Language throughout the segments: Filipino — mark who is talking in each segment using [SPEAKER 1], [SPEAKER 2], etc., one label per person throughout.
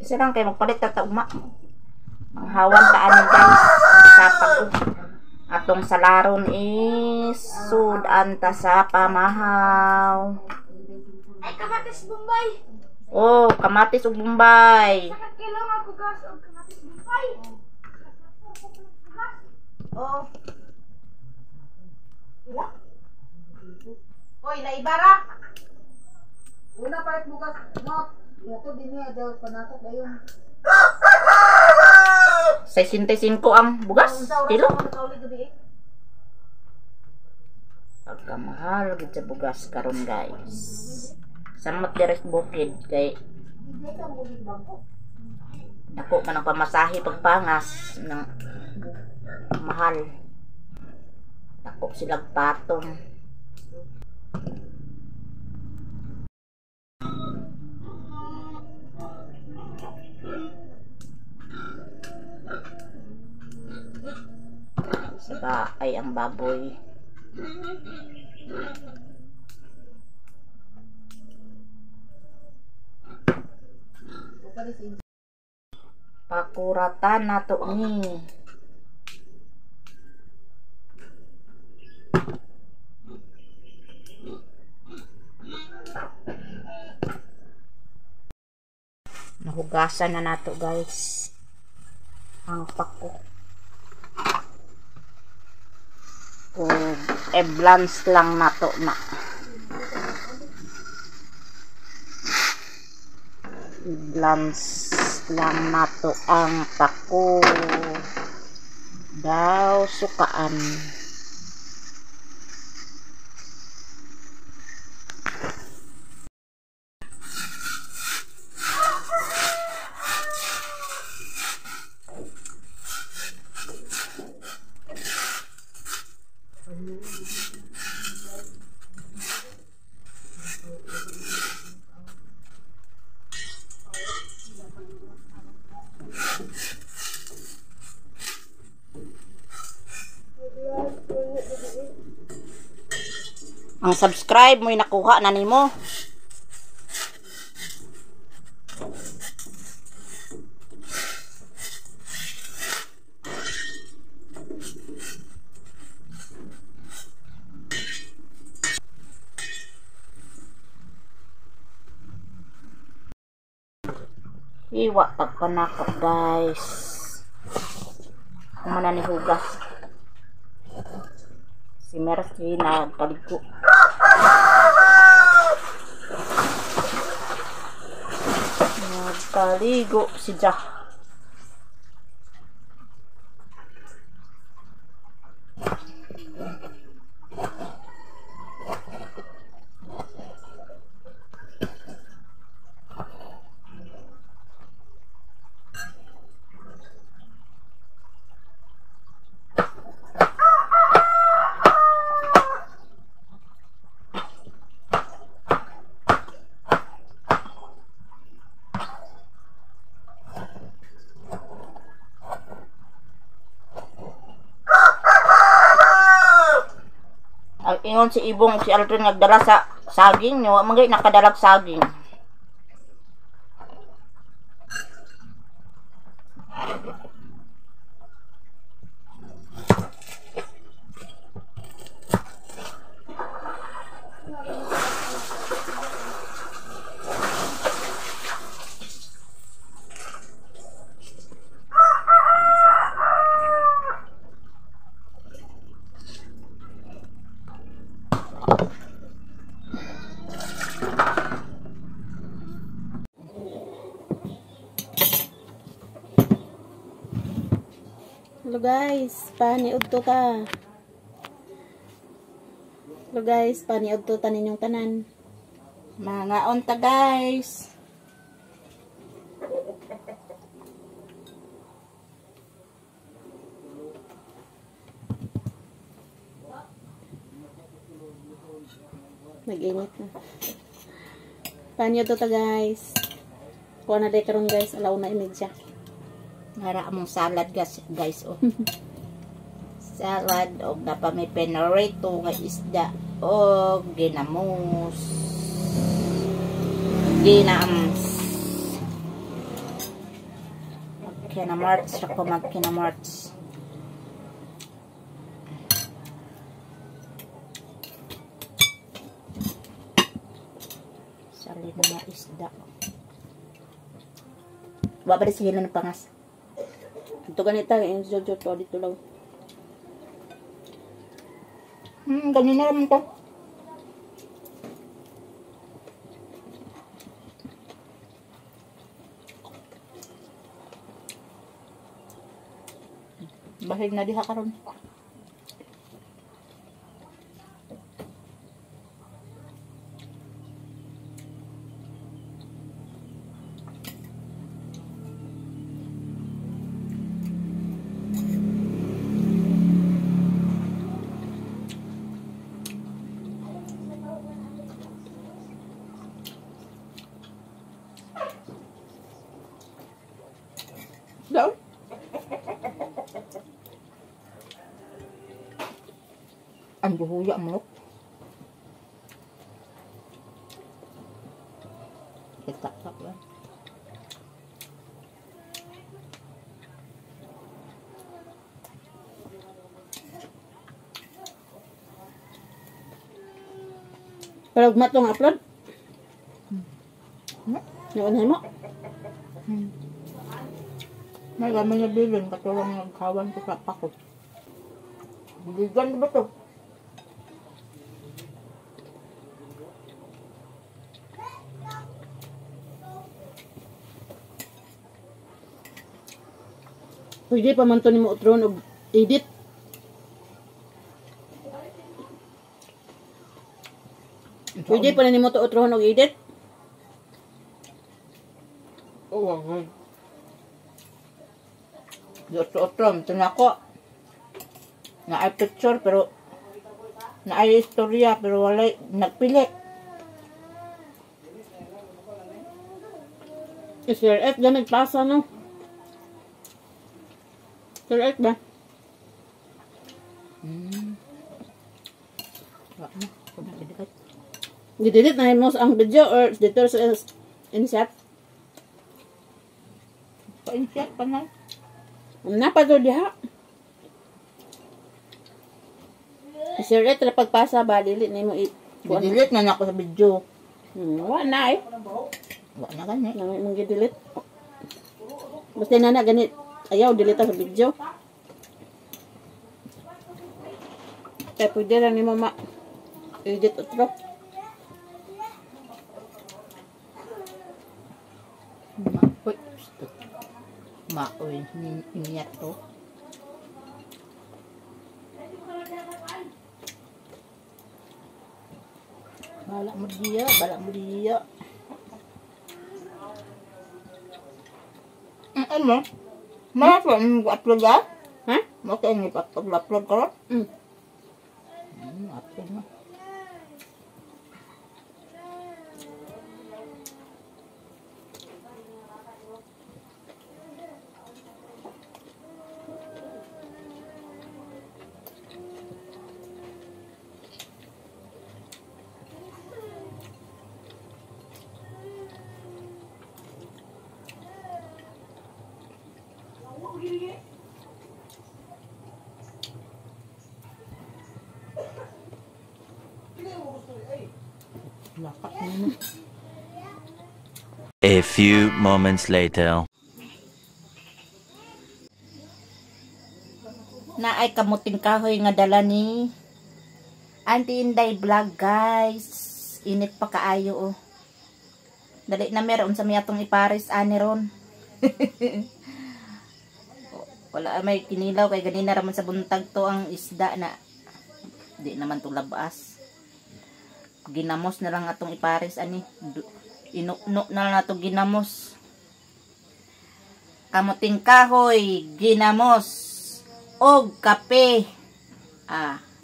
[SPEAKER 1] Isa lang kayo magpalit ta ugma. Ang hawan ta ani guys. Sapa ko. Atong salaron is sudan ta sa pamahaw.
[SPEAKER 2] Ay, kamatis Bombay.
[SPEAKER 1] Oh, kamatis ug Bombay.
[SPEAKER 2] Sana kailangan ako gas og kamatis Bombay. Oh. Ila? Oy, naibara. Una palit bukas mo. Ito din niya daw panatok dayon.
[SPEAKER 1] 65 ang bugas. Kilo. Pagkamahal gid sa bugas karon guys. Samot deres bukid kay dako man ang pamasahe pagpangas ng mahal. Dako silang patong. Saka ay ang baboy. Pakuratan na to ni. Nahugasan na nato guys ang pako. Kung e-blance lang nato na. I-blance lang nato ang pako. Daw sukaan. Ang subscribe mo'y nakuha na nimo. Iwa pagpanakot guys. Kumana ni hugas. Si Mercy nagpaligo. Nagpaligo si Jah. Ingon si Ibong si Aldrin nagdala sa saging nyo, magay nakadalag saging.
[SPEAKER 3] Hello guys, paniud to ta. Hello guys, paniud to ta ninyong tanan.
[SPEAKER 1] Mga onta guys.
[SPEAKER 3] Nag-init na. Paniud to ta guys. Kuha na day karon guys, 1:30.
[SPEAKER 1] Nara among salad guys oh. Salad og napa may penorito nga isda og ginamos. Ginams. Kinamarts ra ko mag kinamarts. Salid na isda. Babalik sige na ng pangas.
[SPEAKER 3] Ito ganito, yung jojo to, dito lang.
[SPEAKER 1] Ganyan na naman to. Bahig na diha karon. Daw? Ang buhuya mo. Tak lang.
[SPEAKER 3] Pero matong upload. Naunay mo?
[SPEAKER 1] May gamay na bilin, katulong nagkawan ko sa pakot. Bigan ba to?
[SPEAKER 3] Pwede pa man to ni mo utron og edit. Pwede pa na ni mo to utron og edit.
[SPEAKER 1] Oo, good. Otrom, ito na ako. Na ay picture pero na ay istorya pero wala nagpilit.
[SPEAKER 3] Sir F gamit pasa no. Sir F ba? Didelete na mo ang video or dito sa insert.
[SPEAKER 1] Pa-insert pa na.
[SPEAKER 3] Napa to diha. Sir F ra pagpasa ba dili na mo
[SPEAKER 1] Delete na ako sa video.
[SPEAKER 3] Wa na eh.
[SPEAKER 1] Wa na gani.
[SPEAKER 3] Nang mong i-delete. Basta na ganit. Ayaw, delete sa video. Kaya pwede lang ni mama edit otro.
[SPEAKER 1] Maoy. Maoy. Niyat to. Balak mo dia, balak mo dia. Ano? Mapa ang upload ka?
[SPEAKER 3] Ha?
[SPEAKER 1] Maka ang upload ka ron? Upload na.
[SPEAKER 4] A few moments later.
[SPEAKER 1] Naay kamuting kahoy nga dala ni Auntie Inday Vlog, guys. Init pa kaayo, oh. Dali na meron sa miyatong iparis ani ron. Wala may kinilaw kay ganina raman sa buntag to ang isda na di naman to labas. Ginamos na lang atong iparis ani. Inukno na lang nato ginamos. Kamuting kahoy, ginamos, og kape.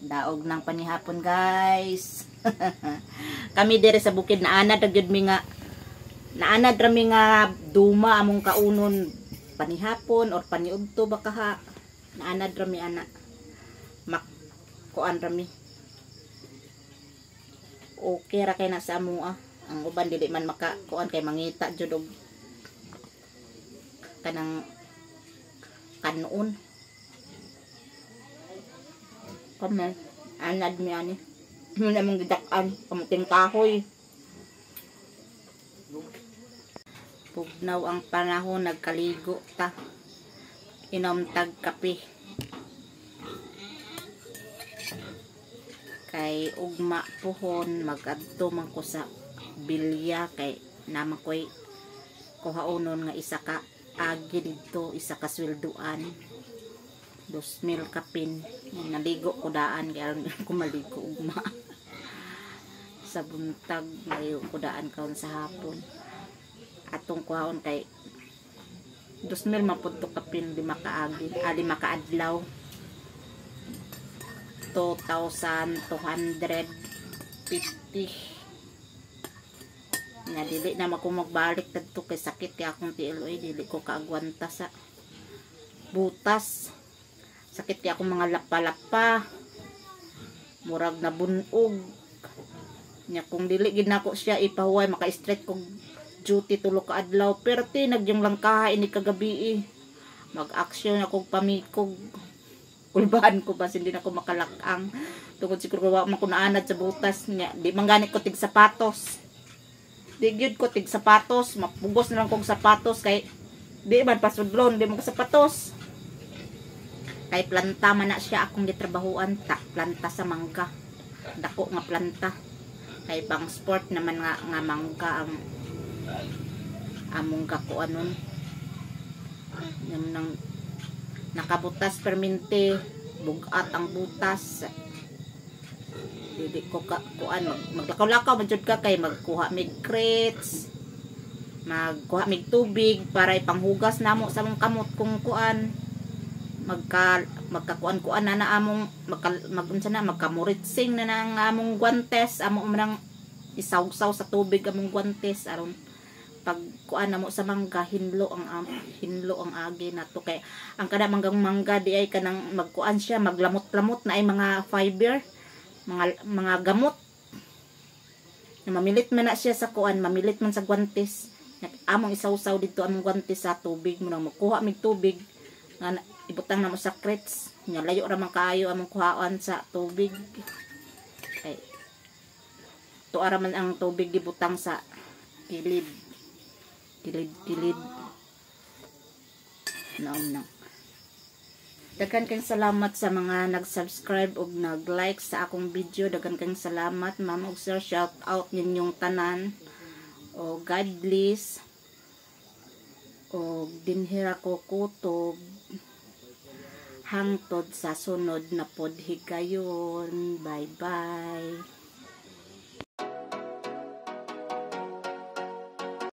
[SPEAKER 1] Daog ng panihapon, guys. Kami dire sa bukid na anad gyud mi nga naanad rami nga duma among kaunon panihapon or paniudto baka ha. Naanad rami ana. Kuan rami. Okay ra kay na sa amo ang uban dili man maka kuan kay mangita jud og kanang kanon. Kami, anad mi ani. Yun namang gidakan, kamuting kahoy. Pugnaw ang panahon, nagkaligo ta. Inom tag kape. Kay ugma pohon, mag-adto man ko sa bilya, kay naman ko'y kuhaunon nga isa ka agi dito, isa ka swelduan. 2,000 kapin. Naligo ko daan, kaya kumaligo ugma. Sa buntag, ngayon ko daan kaon sa hapon. Atong kuhaon kay 2,000 mapunto kapin, 5 kaagi, 5 kaadlaw. 2,250. Na dili na ako magbalik kadto kay sakit kay akong TLOy, dili ko kaagwanta sa butas. Sakit kay akong mga lapa-lapa. Murag na bunog. Nya kung dili gid nako siya ipahuway, maka-straight kog duty 3 ka adlaw, pero tinagyang lang kahain ni kagabi. Mag-action ako pamikog. Kulbahan ko ba hindi na ako makalakang. Tungod siguro wa man ko naanad sa butas niya. Di man ganit ko tig sapatos. Di gyud ko tig sapatos, mapugos na lang kog sapatos kay di man pasudlon, di man ko sapatos. Kay planta man na siya akong gitrabahuan ta, planta sa mangga. Dako nga planta. Kay pang sport naman nga mangga ang among kakuanon. Yung nang nakabutas permente, bugat ang butas. Dili ko kuan maglakaw-lakaw man jud ka kay magkuha mig crates, magkuha mig tubig para ipanghugas namo sa among kamot kung kuan magkakuan-kuan na among magunsa na magkamuritsing na ang among guantes, amo man isawsaw sa tubig among guantes aron pag kuan namo sa mangga hinlo ang agi nato kay ang kada mangga di ay kanang magkuan siya, maglamot-lamot na ay mga fiber, mga gamot na mamilit man na siya sa kuan, mamilit man sa guantes. Among isawsaw dito among guantes sa tubig mo nang makuha mig tubig nga ibutang namo sa crates nya layo ra man kaayo among kuhaan sa tubig. Kay tuara man ang tubig gibutang sa kilid. Naon. Daghan kang salamat sa mga nag-subscribe ug nag-like sa akong video. Daghan kang salamat, ma'am ug sir. Shout out ninyong tanan. O God bless. O dinhira ko kutob. Hangtod sa sunod na podhigayon. Bye bye.